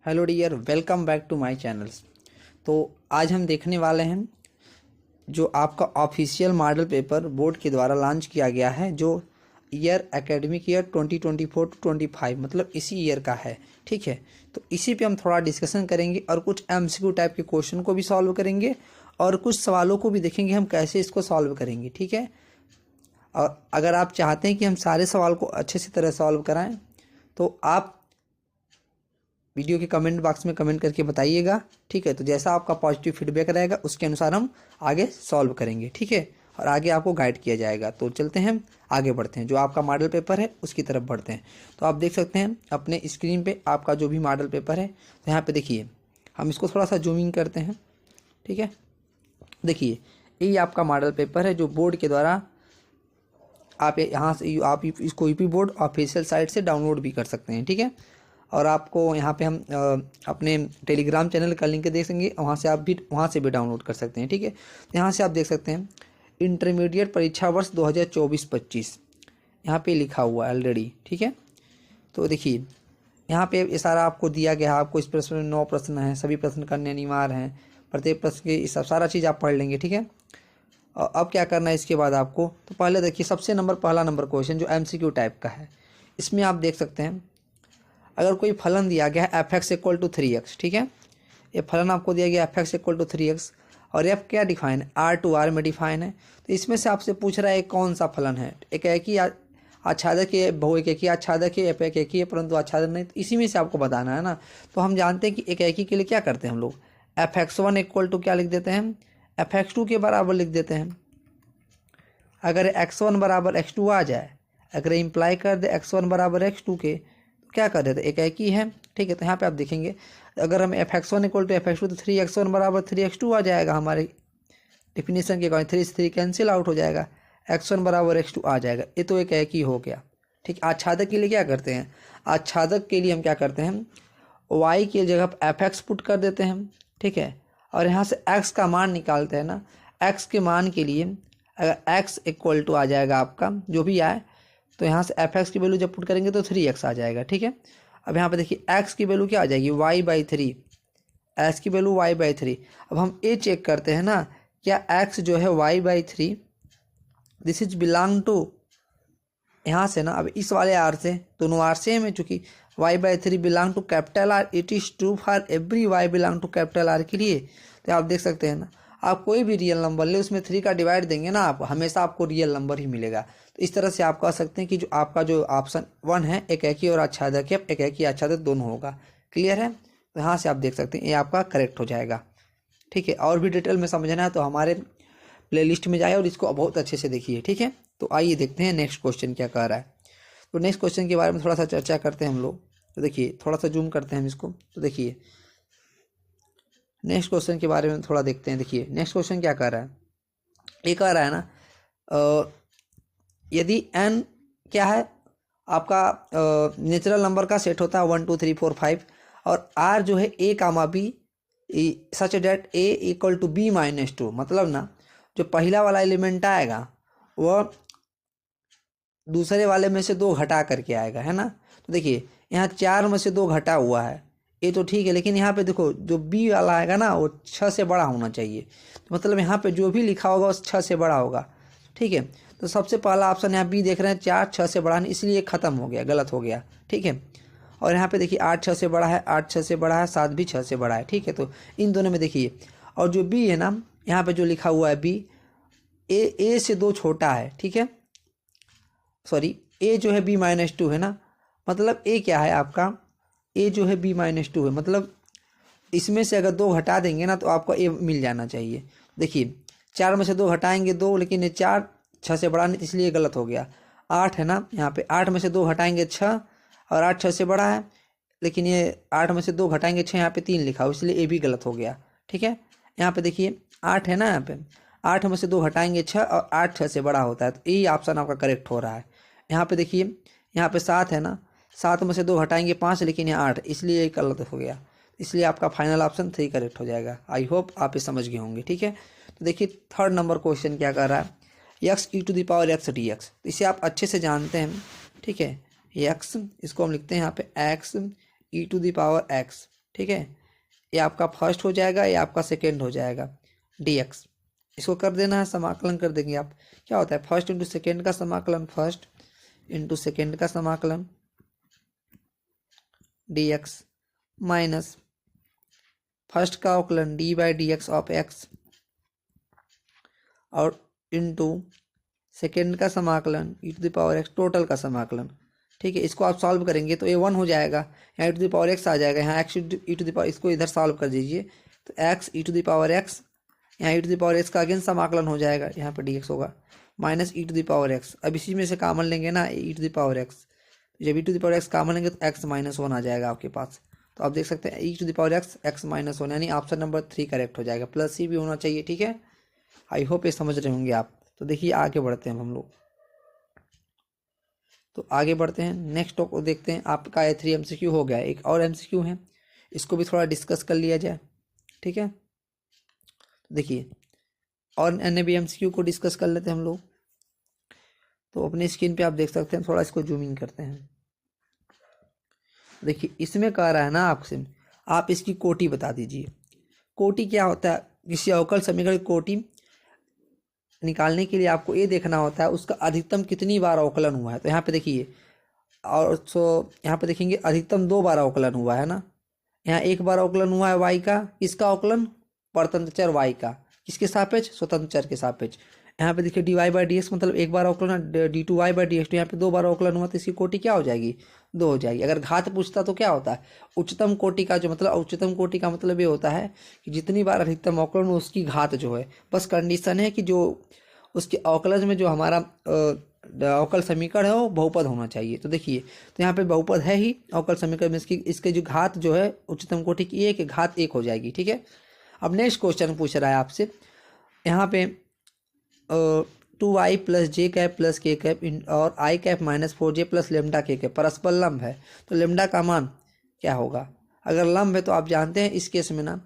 Hello dear, welcome back to my channels. तो आज हम देखने वाले हैं जो आपका ऑफिशियल मॉडल पेपर बोर्ड के द्वारा लॉन्च किया गया है, जो ईयर एकेडमिक ईयर 2024 टू 25 मतलब इसी ईयर का है। ठीक है, तो इसी पे हम थोड़ा डिस्कशन करेंगे और कुछ एमसीक्यू टाइप के क्वेश्चन को भी सॉल्व करेंगे और कुछ सवालों को भी देखेंगे हम कैसे इसको सॉल्व करेंगे। ठीक है, और अगर आप चाहते हैं कि हम सारे सवाल को अच्छे से तरह सॉल्व कराएं तो आप वीडियो के कमेंट बॉक्स में कमेंट करके बताइएगा। ठीक है, तो जैसा आपका पॉजिटिव फीडबैक रहेगा उसके अनुसार हम आगे सॉल्व करेंगे। ठीक है, और आगे आपको गाइड किया जाएगा। तो चलते हैं, आगे बढ़ते हैं, जो आपका मॉडल पेपर है उसकी तरफ बढ़ते हैं। तो आप देख सकते हैं अपने स्क्रीन पे आपका जो भी मॉडल पेपर है। तो यहाँ पे देखिए, हम इसको थोड़ा सा जूमिंग करते हैं। ठीक है, देखिए ये आपका मॉडल पेपर है जो बोर्ड के द्वारा आप यहाँ से आप इसको यूपी बोर्ड ऑफिशियल साइट से डाउनलोड भी कर सकते हैं। ठीक है, और आपको यहाँ पे हम अपने टेलीग्राम चैनल का लिंक देख सकेंगे, वहाँ से भी डाउनलोड कर सकते हैं। ठीक है, तो यहाँ से आप देख सकते हैं इंटरमीडिएट परीक्षा वर्ष 2024-25 यहाँ पे लिखा हुआ है ऑलरेडी। ठीक है, तो देखिए यहाँ पे ये सारा आपको दिया गया है। आपको इस प्रश्न में 9 प्रश्न हैं, सभी प्रश्न करने अनिवार्य हैं। प्रत्येक प्रश्न के सब सारा चीज़ आप पढ़ लेंगे। ठीक है, और अब क्या करना है इसके बाद आपको, तो पहले देखिए पहला नंबर क्वेश्चन जो एमसीक्यू टाइप का है। इसमें आप देख सकते हैं अगर कोई फलन दिया गया है F x equal to 3x। ठीक है, ये फलन आपको दिया गया F x equal to 3x और एफ क्या डिफाइन है, आर टू आर में डिफाइन है। तो इसमें से आपसे पूछ रहा है कौन सा फलन है, एक ही आच्छादक है, बहु एक ही आच्छादक है, एफ एक ही है परंतु आच्छादक नहीं। तो इसी में से आपको बताना है ना। तो हम जानते हैं कि एक ही के लिए क्या करते हैं हम लोग, f x one equal to क्या लिख देते हैं, एफ एक्स टू के बराबर लिख देते हैं। अगर एक्स वन बराबर एक्स टू आ जाए, अगर इम्प्लाई कर दे एक्स वन बराबर एक्स टू के, तो क्या कर देते एक ही है। ठीक है, तो यहाँ पे आप देखेंगे अगर हम f x one equal to f x two, तो 3x1 बराबर 3x2 आ जाएगा। हमारे डिफिनीशन के अकॉर्डिंग 3 से 3 कैंसिल आउट हो जाएगा, x1 बराबर x2 आ जाएगा। ये तो एक ही हो गया। ठीक, आच्छादक के लिए क्या करते हैं, आच्छादक के लिए हम क्या करते हैं, y की जगह पर एफ एक्स पुट कर देते हैं। ठीक है, और यहाँ से x का मान निकालते हैं ना। x के मान के लिए अगर x इक्वल टू आ जाएगा आपका जो भी आए, तो यहाँ से एफ एक्स की वैल्यू जब पुट करेंगे तो 3x आ जाएगा। ठीक है, अब यहाँ पे देखिए x की वैल्यू क्या आ जाएगी, y/3, x की वैल्यू y/3। अब हम ये चेक करते हैं ना, क्या x जो है y/3 this is belong to, यहाँ से ना अब इस वाले आर से दोनों आर सेम है, चूंकि y/3 belong to capital R, it is true for every y belong to capital R के लिए। तो आप देख सकते हैं ना, आप कोई भी रियल नंबर ले उसमें 3 का डिवाइड देंगे ना, आप हमेशा आपको रियल नंबर ही मिलेगा। तो इस तरह से आप कह सकते हैं कि जो आपका जो ऑप्शन 1 है एक ही और आच्छादक है, एक ही आच्छादक दोनों होगा। क्लियर है, तो यहाँ से आप देख सकते हैं ये आपका करेक्ट हो जाएगा। ठीक है, और भी डिटेल में समझना है तो हमारे प्लेलिस्ट में जाए और इसको बहुत अच्छे से देखिए। ठीक है, तो आइए देखते हैं नेक्स्ट क्वेश्चन क्या कह रहा है। तो नेक्स्ट क्वेश्चन के बारे में थोड़ा सा चर्चा करते हैं हम लोग। तो देखिए थोड़ा सा जूम करते हैं हम इसको, तो देखिए नेक्स्ट क्वेश्चन के बारे में थोड़ा देखते हैं। देखिए नेक्स्ट क्वेश्चन क्या कह रहा है, ये कह रहा है ना यदि n क्या है आपका नेचुरल नंबर का सेट होता है 1 2 3 4 5 और r जो है a comma b such that a equal to b-2, मतलब ना जो पहला वाला एलिमेंट आएगा वह दूसरे वाले में से 2 घटा करके आएगा, है ना। तो देखिए यहाँ 4 में से 2 घटा हुआ है, ये तो ठीक है, लेकिन यहाँ पे देखो जो बी वाला आएगा ना वो 6 से बड़ा होना चाहिए। तो मतलब यहाँ पे जो भी लिखा होगा वो 6 से बड़ा होगा। ठीक है, तो सबसे पहला ऑप्शन यहाँ बी देख रहे हैं, 4 6 से बड़ा नहीं, इसलिए ख़त्म हो गया, गलत हो गया। ठीक है, और यहाँ पे देखिए 8 6 से बड़ा है, 8 6 से बड़ा है, 7 भी 6 से बड़ा है। ठीक है, तो इन दोनों में देखिए, और जो बी है ना यहाँ पे जो लिखा हुआ है बी, ए से 2 छोटा है। ठीक है, सॉरी ए जो है b-2 है ना, मतलब ए क्या है आपका, ए जो है b-2 है, मतलब इसमें से अगर 2 घटा देंगे ना तो आपको ए मिल जाना चाहिए। देखिए 4 में से 2 घटाएंगे 2, लेकिन ये 4 6 से बड़ा नहीं, इसलिए गलत हो गया। 8 है ना, यहाँ पे 8 में से 2 घटाएंगे 6 और 8 6 से बड़ा है, लेकिन ये 8 में से 2 घटाएंगे 6, यहाँ पे 3 लिखा हो, इसलिए ए भी गलत हो गया। ठीक है, यहाँ पे देखिए 8 है ना, यहाँ पे 8 में से 2 घटाएंगे 6 और 8 6 से बड़ा होता है, तो यही ऑप्शन आपका करेक्ट हो रहा है। यहाँ पे देखिए यहाँ पे 7 है ना, 7 में से 2 हटाएंगे 5, लेकिन यहाँ 8, इसलिए ये गलत हो गया। इसलिए आपका फाइनल ऑप्शन 3 करेक्ट हो जाएगा। आई होप आप ये समझ गए होंगे। ठीक है, तो देखिए थर्ड नंबर क्वेश्चन क्या कर रहा है, x(e⁻x dx), तो इसे आप अच्छे से जानते हैं। ठीक है, x इसको हम लिखते हैं यहाँ पे x(e⁻x), ठीक है, ये आपका फर्स्ट हो जाएगा, ये आपका सेकेंड हो जाएगा dx। इसको कर देना है, समाकलन कर देंगे आप। क्या होता है फर्स्ट इंटू सेकेंड का समाकलन, फर्स्ट इंटू सेकेंड का समाकलन dx माइनस फर्स्ट का अवकलन d by d x of x और इंटू सेकेंड का समाकलन e to the power x total का समाकलन। ठीक है, इसको आप सॉल्व करेंगे तो ये 1 हो जाएगा, यहाँ e to the power x आ जाएगा, यहाँ x e to the power, इसको इधर सॉल्व कर दीजिए तो x e to the power x, यहाँ e to the power x का अगेन समाकलन हो जाएगा, यहाँ पर डी एक्स होगा minus e to the power x. अब इसी में से कॉमन लेंगे ना e to the power x, जब e to the power x common लेंगे तो एक्स माइनस 1 आ जाएगा आपके पास। तो आप देख सकते हैं e to the power x x minus 1, यानी ऑप्शन नंबर 3 करेक्ट हो जाएगा, प्लस सी भी होना चाहिए। ठीक है, आई होप ये समझ रहे होंगे आप। तो देखिए आगे बढ़ते हैं हम लोग, तो आगे बढ़ते हैं नेक्स्ट टॉप को देखते हैं। आपका ये 3 MCQ हो गया, एक और MCQ है, इसको भी थोड़ा डिस्कस कर लिया जाए। ठीक है, देखिए और अन्य भी MCQ को डिस्कस कर लेते हैं हम लोग। तो अपनी स्क्रीन पे आप देख सकते हैं, थोड़ा इसको जूम इन करते हैं। देखिए इसमें कह रहा है ना आपसे, आप इसकी कोटि बता दीजिए। कोटि क्या होता है, किसी अवकल समीकरण की कोटि निकालने के लिए आपको ये देखना होता है उसका अधिकतम कितनी बार अवकलन हुआ है। तो यहाँ पे देखिए, और तो यहाँ पे देखेंगे अधिकतम 2 बार अवकलन हुआ है ना, यहाँ 1 बार अवकलन हुआ है y का, किसका अवकलन, परतंत्र चर y का, किसके सापेक्ष, स्वतंत्र चर के सापेक्ष। यहाँ पे देखिए dy बाई डी एक्स मतलब 1 बार अवकलन है, d2y बाई डी एक्स, तो यहाँ पे 2 बार अवकलन हुआ, तो इसकी कोटि क्या हो जाएगी, 2 हो जाएगी। अगर घात पूछता तो क्या होता है, उच्चतम कोटि का जो मतलब, उच्चतम कोटि का मतलब ये होता है कि जितनी बार अधिकतम अवकलन हो उसकी घात जो है, बस कंडीशन है कि जो उसके अवकलज में जो हमारा अवकल समीकरण है वो बहुपद होना चाहिए। तो देखिए, तो यहाँ पे बहुपद है ही अवकल समीकरण में, इसके जो घात जो है उच्चतम कोटि की 1 घात 1 हो जाएगी। ठीक है, अब नेक्स्ट क्वेश्चन पूछ रहा है आपसे, यहाँ पे 2i plus j cap plus k cap और i cap minus 4j plus lambda k cap परस्पर लंब है, तो लेमडा का मान क्या होगा। अगर लंब है तो आप जानते हैं इस केस में ना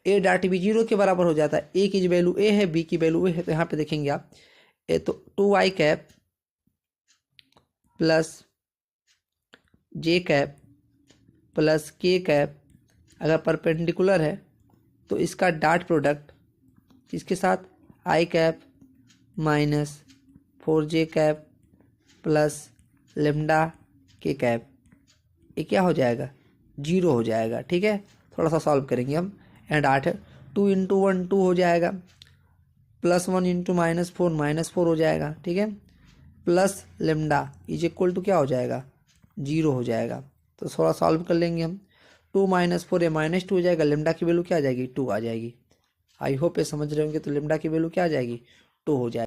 ए डॉट बी 0 के बराबर हो जाता है, ए की वैल्यू ए है, बी की वैल्यू ए है। तो यहाँ पे देखेंगे आप, ए तो 2i cap plus j cap plus k cap अगर परपेंडिकुलर है तो इसका डॉट प्रोडक्ट किसके साथ, i cap minus 4j cap plus lambda k cap, ये क्या हो जाएगा, 0 हो जाएगा। ठीक है, थोड़ा सा सॉल्व करेंगे हम। एंड 8 है, 2 इंटू 1 2 हो जाएगा, प्लस 1 इंटू -4 हो जाएगा। ठीक है, plus lambda is equal to क्या हो जाएगा, 0 हो जाएगा। तो थोड़ा सॉल्व कर लेंगे हम, 2 - 4 ये -2 हो जाएगा, लेमडा की वैल्यू क्या आ जाएगी, 2 आ जाएगी। आई होप ये समझ रहे होंगे। तो लेमडा की वैल्यू क्या आ जाएगी, 2 हो जाएगी।